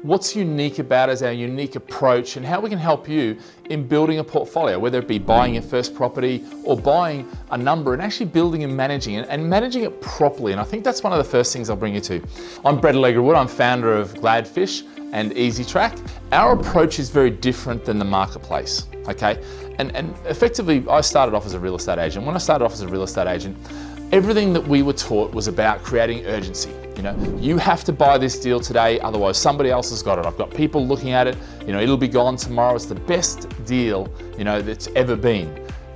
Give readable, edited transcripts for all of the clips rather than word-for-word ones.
what's unique about it is our unique approach and how we can help you in building a portfolio, whether it be buying your first property or buying a number and actually building and managing it and managing it properly. And I think that's one of the first things I'll bring you to. I'm Brett Alegre-Wood. I'm founder of Gladfish and Easy Track. Our approach is very different than the marketplace, okay? And effectively, I started off as a real estate agent. When I started off as a real estate agent, everything that we were taught was about creating urgency. You know, you have to buy this deal today, otherwise somebody else has got it. I've got people looking at it, you know, it'll be gone tomorrow. It's the best deal, you know, that's ever been,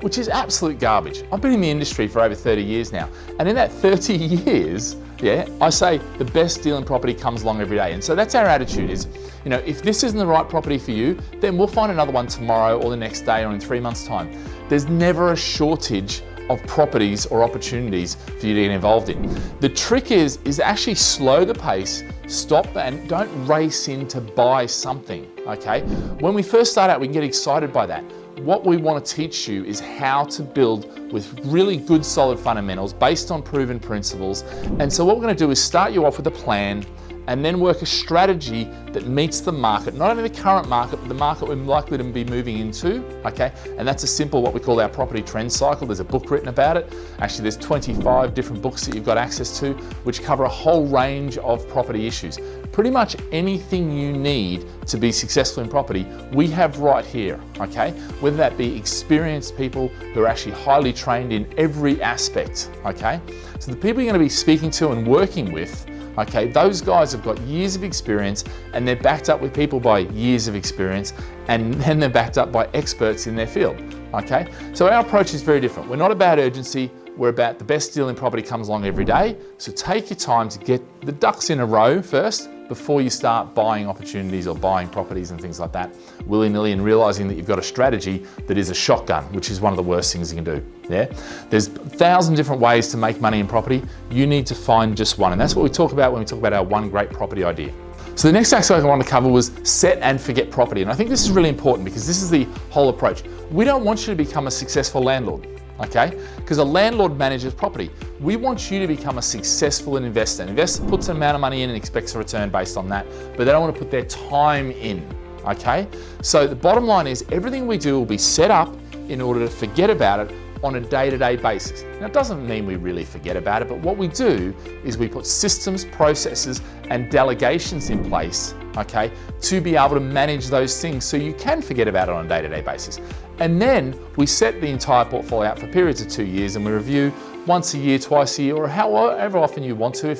which is absolute garbage. I've been in the industry for over 30 years now. And in that 30 years, yeah, I say the best deal in property comes along every day. And so that's our attitude is, you know, if this isn't the right property for you, then we'll find another one tomorrow or the next day or in 3 months' time. There's never a shortage of properties or opportunities for you to get involved in. The trick is actually slow the pace, stop and don't race in to buy something, okay? When we first start out, we can get excited by that. What we want to teach you is how to build with really good solid fundamentals based on proven principles. And so what we're going to do is start you off with a plan and then work a strategy that meets the market, not only the current market, but the market we're likely to be moving into, okay? And that's a simple, what we call our property trend cycle. There's a book written about it. Actually, there's 25 different books that you've got access to, which cover a whole range of property issues. Pretty much anything you need to be successful in property, we have right here, okay? Whether that be experienced people who are actually highly trained in every aspect, okay? So the people you're going to be speaking to and working with, okay, those guys have got years of experience and they're backed up with people by years of experience and then they're backed up by experts in their field, okay? So our approach is very different. We're not about urgency, we're about the best deal in property comes along every day. So take your time to get the ducks in a row first before you start buying opportunities or buying properties and things like that willy-nilly and realizing that you've got a strategy that is a shotgun, which is one of the worst things you can do, yeah? There's 1,000 different ways to make money in property. You need to find just one. And that's what we talk about when we talk about our one great property idea. So the next aspect I want to cover was set and forget property. And I think this is really important because this is the whole approach. We don't want you to become a successful landlord, okay? Because a landlord manages property. We want you to become a successful investor. An investor puts an amount of money in and expects a return based on that, but they don't want to put their time in, okay? So the bottom line is everything we do will be set up in order to forget about it on a day-to-day basis. Now, it doesn't mean we really forget about it, but what we do is we put systems, processes, and delegations in place, okay, to be able to manage those things so you can forget about it on a day-to-day basis. And then we set the entire portfolio out for periods of 2 years and we review once a year, twice a year, or however often you want to.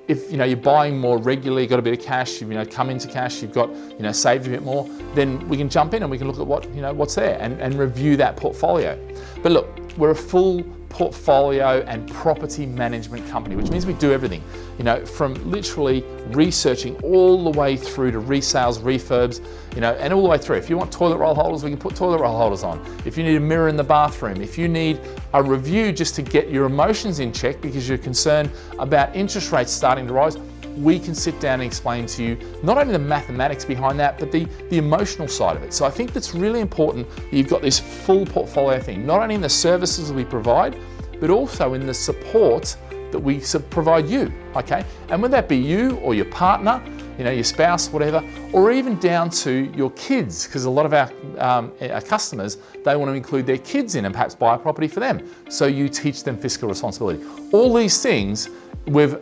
If you know you're buying more regularly, you've got a bit of cash, you know, come into cash, you've got, you know, saved a bit more, then we can jump in and we can look at what, you know, what's there and review that portfolio. But look, we're a full portfolio and property management company, which means we do everything, you know, from literally researching all the way through to resales, refurbs, you know, and all the way through. If you want toilet roll holders, we can put toilet roll holders on. If you need a mirror in the bathroom, if you need a review just to get your emotions in check because you're concerned about interest rates starting to rise, we can sit down and explain to you not only the mathematics behind that, but the emotional side of it. So I think that's really important that you've got this full portfolio thing, not only in the services we provide, but also in the support that we provide you, okay? And whether that be you or your partner, you know, your spouse, whatever, or even down to your kids, because a lot of our customers, they want to include their kids in and perhaps buy a property for them. So you teach them fiscal responsibility. All these things we've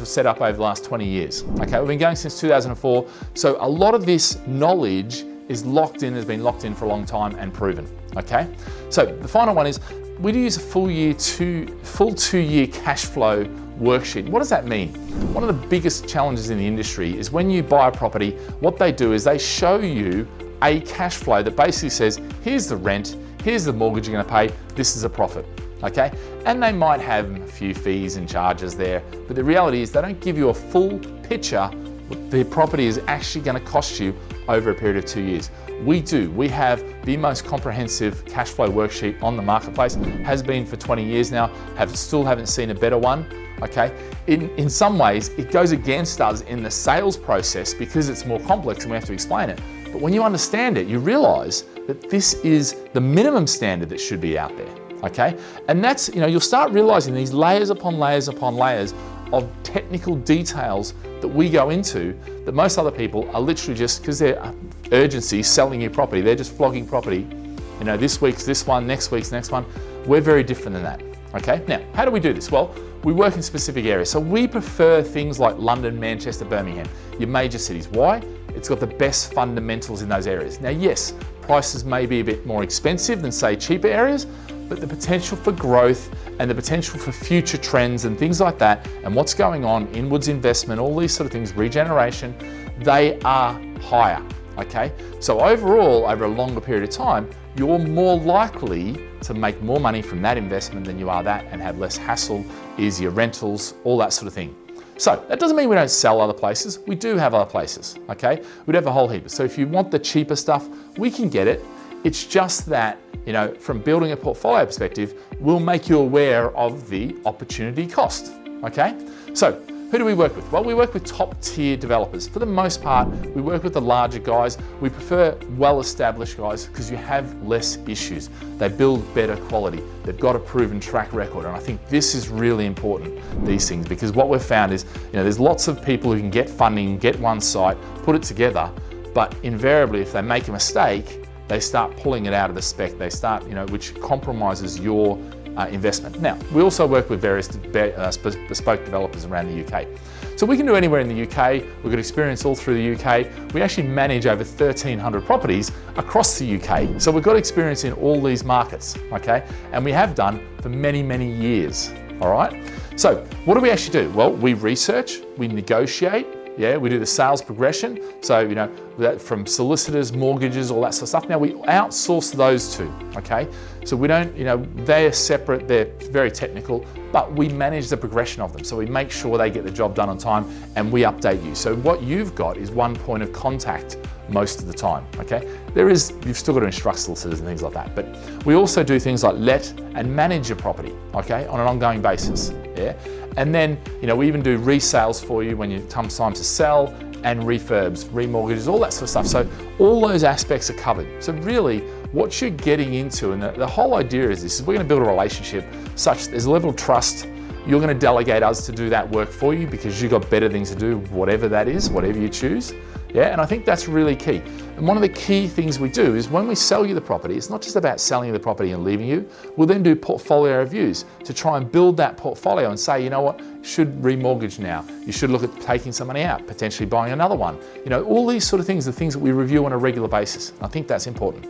set up over the last 20 years. Okay, we've been going since 2004. So a lot of this knowledge is locked in, has been locked in for a long time and proven. Okay, so the final one is we do use a full 2 year cash flow worksheet. What does that mean? One of the biggest challenges in the industry is when you buy a property, what they do is they show you a cash flow that basically says, here's the rent, here's the mortgage you're going to pay, this is a profit. Okay, and they might have a few fees and charges there, but the reality is they don't give you a full picture what the property is actually going to cost you over a period of 2 years. We do. We have the most comprehensive cash flow worksheet on the marketplace, has been for 20 years now, still haven't seen a better one. Okay, in some ways it goes against us in the sales process because it's more complex and we have to explain it. But when you understand it, you realize that this is the minimum standard that should be out there. Okay, and that's, you know, you'll start realizing these layers upon layers upon layers of technical details that we go into that most other people are literally just, because they're urgency selling your property, they're just flogging property. You know, this week's this one, next week's next one. We're very different than that. Okay, now, how do we do this? Well, we work in specific areas. So we prefer things like London, Manchester, Birmingham, your major cities. Why? It's got the best fundamentals in those areas. Now, yes, prices may be a bit more expensive than, say, cheaper areas, but the potential for growth and the potential for future trends and things like that, and what's going on, inwards investment, all these sort of things, regeneration, they are higher, okay? So overall, over a longer period of time, you're more likely to make more money from that investment than you are that, and have less hassle, easier rentals, all that sort of thing. So that doesn't mean we don't sell other places. We do have other places, okay? We'd have a whole heap. So if you want the cheaper stuff, we can get it. It's just that, you know, from building a portfolio perspective, we'll make you aware of the opportunity cost, okay? So who do we work with? Well, we work with top tier developers. For the most part, we work with the larger guys. We prefer well-established guys because you have less issues. They build better quality. They've got a proven track record. And I think this is really important, these things, because what we've found is, you know, there's lots of people who can get funding, get one site, put it together, but invariably if they make a mistake, they start pulling it out of the spec. They start, you know, which compromises your investment. Now, we also work with various bespoke developers around the UK. So we can do anywhere in the UK. We've got experience all through the UK. We actually manage over 1,300 properties across the UK. So we've got experience in all these markets, okay? And we have done for many, many years, all right? So what do we actually do? Well, we research, we negotiate, yeah, we do the sales progression. So, you know, that from solicitors, mortgages, all that sort of stuff. Now we outsource those two, okay? So we don't, you know, they're separate, they're very technical, but we manage the progression of them. So we make sure they get the job done on time and we update you. So what you've got is one point of contact most of the time, okay? You've still got to instruct solicitors and things like that, but we also do things like let and manage your property, okay, on an ongoing basis, yeah? And then, you know, we even do resales for you when it comes time to sell, and refurbs, remortgages, all that sort of stuff. So all those aspects are covered. So really what you're getting into, and the whole idea is this, is we're going to build a relationship such that there's a level of trust. You're going to delegate us to do that work for you because you've got better things to do, whatever that is, whatever you choose. Yeah, and I think that's really key. And one of the key things we do is when we sell you the property, it's not just about selling you the property and leaving you. We'll then do portfolio reviews to try and build that portfolio and say, you know what, should remortgage now. You should look at taking some money out, potentially buying another one. You know, all these sort of things are things that we review on a regular basis. I think that's important.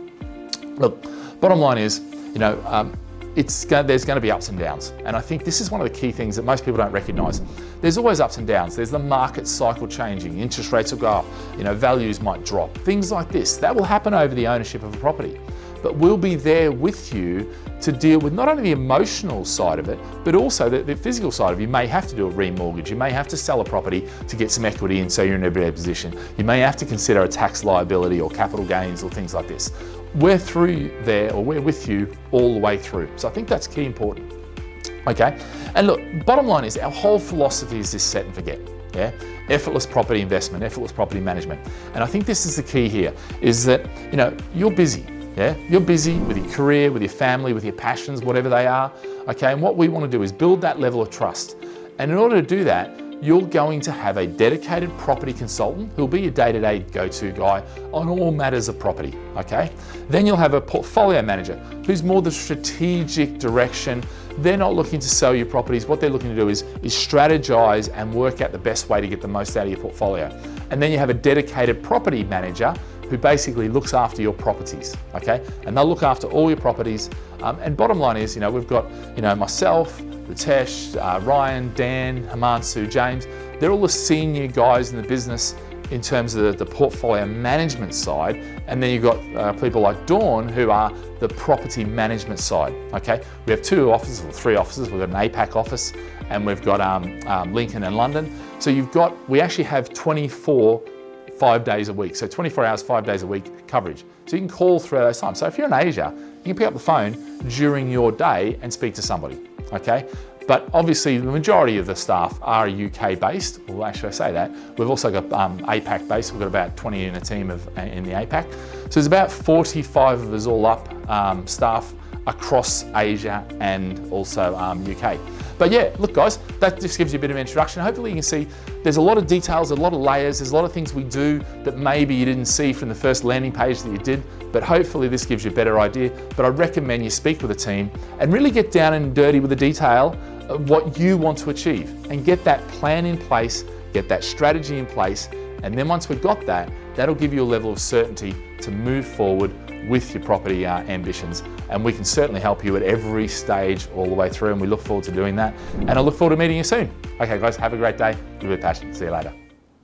Look, bottom line is, you know, there's going to be ups and downs. And I think this is one of the key things that most people don't recognize. There's always ups and downs. There's the market cycle changing. Interest rates will go up. You know, values might drop. Things like this. That will happen over the ownership of a property. But we'll be there with you to deal with not only the emotional side of it, but also the physical side of it. You may have to do a remortgage. You may have to sell a property to get some equity in so you're in a better position. You may have to consider a tax liability or capital gains or things like this. We're through there, or we're with you all the way through. So I think that's key important. Okay, and look, bottom line is our whole philosophy is this set and forget. Yeah, effortless property investment, effortless property management. And I think this is the key here, is that, you know, you're busy. Yeah, you're busy with your career, with your family, with your passions, whatever they are. Okay, and what we want to do is build that level of trust. And in order to do that, you're going to have a dedicated property consultant who'll be your day-to-day go-to guy on all matters of property, okay? Then you'll have a portfolio manager who's more the strategic direction. They're not looking to sell your properties. What they're looking to do is strategize and work out the best way to get the most out of your portfolio. And then you have a dedicated property manager who basically looks after your properties, okay? And they'll look after all your properties. And bottom line is, you know, we've got, you know, myself, Ritesh, Ryan, Dan, Himanshu, James. They're all the senior guys in the business in terms of the portfolio management side. And then you've got people like Dawn who are the property management side, okay? We have 2 offices, or 3 offices. We've got an APAC office and we've got Lincoln and London. So we actually have 24 5 days a week. So 24 hours, 5 days a week coverage. So you can call through those times. So if you're in Asia, you can pick up the phone during your day and speak to somebody, okay? But obviously the majority of the staff are UK based. Well, actually I say that. We've also got APAC based. We've got about 20 in a team in the APAC. So there's about 45 of us all up, staff across Asia and also UK. But yeah, look guys, that just gives you a bit of an introduction. Hopefully you can see there's a lot of details, a lot of layers, there's a lot of things we do that maybe you didn't see from the first landing page that you did, but hopefully this gives you a better idea. But I recommend you speak with a team and really get down and dirty with the detail of what you want to achieve and get that plan in place, get that strategy in place, and then once we've got that, that'll give you a level of certainty to move forward with your property ambitions. And we can certainly help you at every stage all the way through, and we look forward to doing that. And I look forward to meeting you soon. Okay guys, have a great day. Live with passion. See you later.